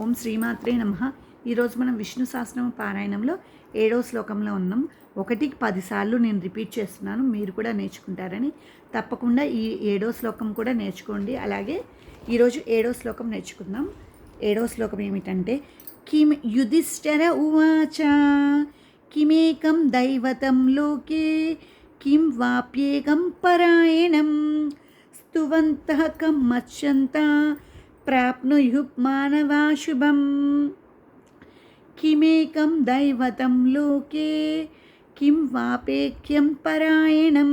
ఓం శ్రీమాత్రే నమః. ఈరోజు మనం విష్ణు సహస్రనామ పారాయణంలో 7వ శ్లోకంలో ఉన్నాం. 1కి 10 సార్లు నేను రిపీట్ చేస్తున్నాను, మీరు కూడా నేర్చుకుంటారని. తప్పకుండా ఈ 7వ శ్లోకం కూడా నేర్చుకోండి. అలాగే ఈరోజు 7వ శ్లోకం నేర్చుకుందాం. 7వ శ్లోకం ఏమిటంటే, కిం యుధిష్ఠిర ఉవాచ కిమేకం దైవతం లోకే కిం వాప్యేకం పరాయణం స్తువంతః కం మచ్చంత ప్రాప్నుయుః మానవా శుభం. కిమేకం దైవతం లోకే కిం వాపేక్యం పరాయణం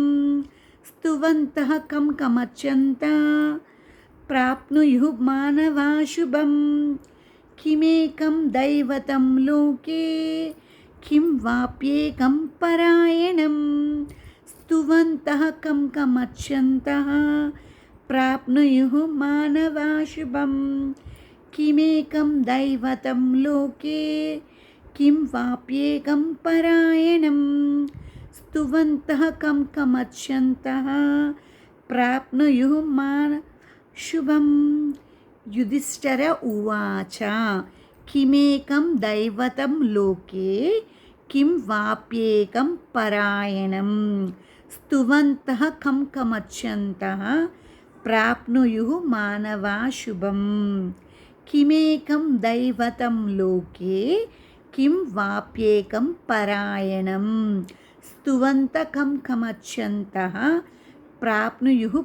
స్తువంతః కం కమచ్చంత ప్రాప్నుయుః మానవా శుభం. కిమేకం దైవతం లోకే కిం వాప్యేకం పరాయణం స్తువంతః కం కమచ్చంతః ప్రాప్నుయుః మానవా శుభం. కిమేకం దైవతం లోకే కిం వాప్యేకం పరాయణం స్తువంతః కం కమచ్చంతః ప్రాప్నుయుః మానవా శుభం. యుధిష్ఠిర ఉవాచ కిమేకం దైవతం లోకే కిం వాప్యేకం పరాయణం స్తువంతః కం కమచ్చంతః ప్రాప్నుయుః మానవా శుభం. కిమేకం దైవతం లోకే కిం వాప్యేకం పరాయణం స్తువంతః కం కమచ్చంతః ప్రాప్నుయుః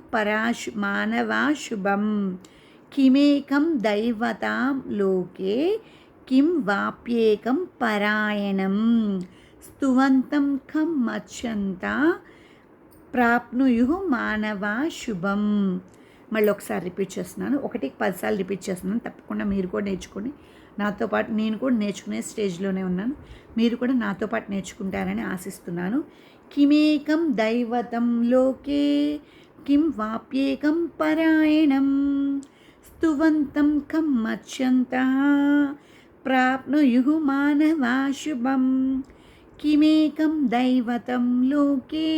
మానవా శుభం. కిమేకం దైవతాం లోకే కిం వాప్యేకం పరాయణం స్తువంతం కం మచ్చంత ప్రాప్నుయుః మానవా శుభం. మళ్ళీ ఒకసారి రిపీట్ చేస్తున్నాను. 1కి 10 సార్లు రిపీట్ చేస్తున్నాను. తప్పకుండా మీరు కూడా నేర్చుకోండి. నాతో పాటు నేను కూడా నేర్చుకునే స్టేజ్లోనే ఉన్నాను. మీరు కూడా నాతో పాటు నేర్చుకుంటారని ఆశిస్తున్నాను. కిమేకం దైవతం లోకే కిం వాప్యేకం పరాయణం స్తువంతం కం మచ్చంతః ప్రాప్నుయుః మానవా శుభం. కిమేకం దైవతం లోకే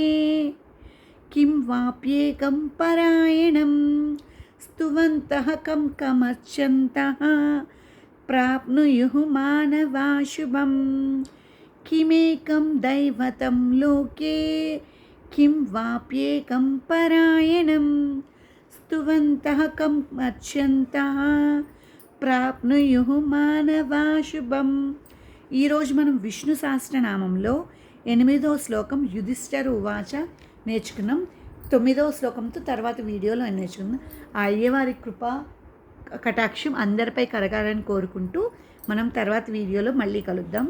కిం వాప్యేకం పరాయణం స్తువంతః కం కమచ్చంతః ప్రాప్నుయుః మానవా శుభం. కిమేకం దైవతం లోకే కిం వాప్యేకం పరాయణం స్తువంతః కం మచ్చంతః ప్రాప్నుయుః మానవా శుభం. ఈరోజు మనం విష్ణు సహస్రనామంలో 8వ శ్లోకం యుధిష్ఠిర ఉవాచ నేర్చుకున్నాం. 9వ శ్లోకంతో తర్వాత వీడియోలో నేర్చుకుందాం. ఆ అయ్యవారి కృప కటాక్షం అందరిపై కలగాలని కోరుకుంటూ మనం తర్వాత వీడియోలో మళ్ళీ కలుద్దాం.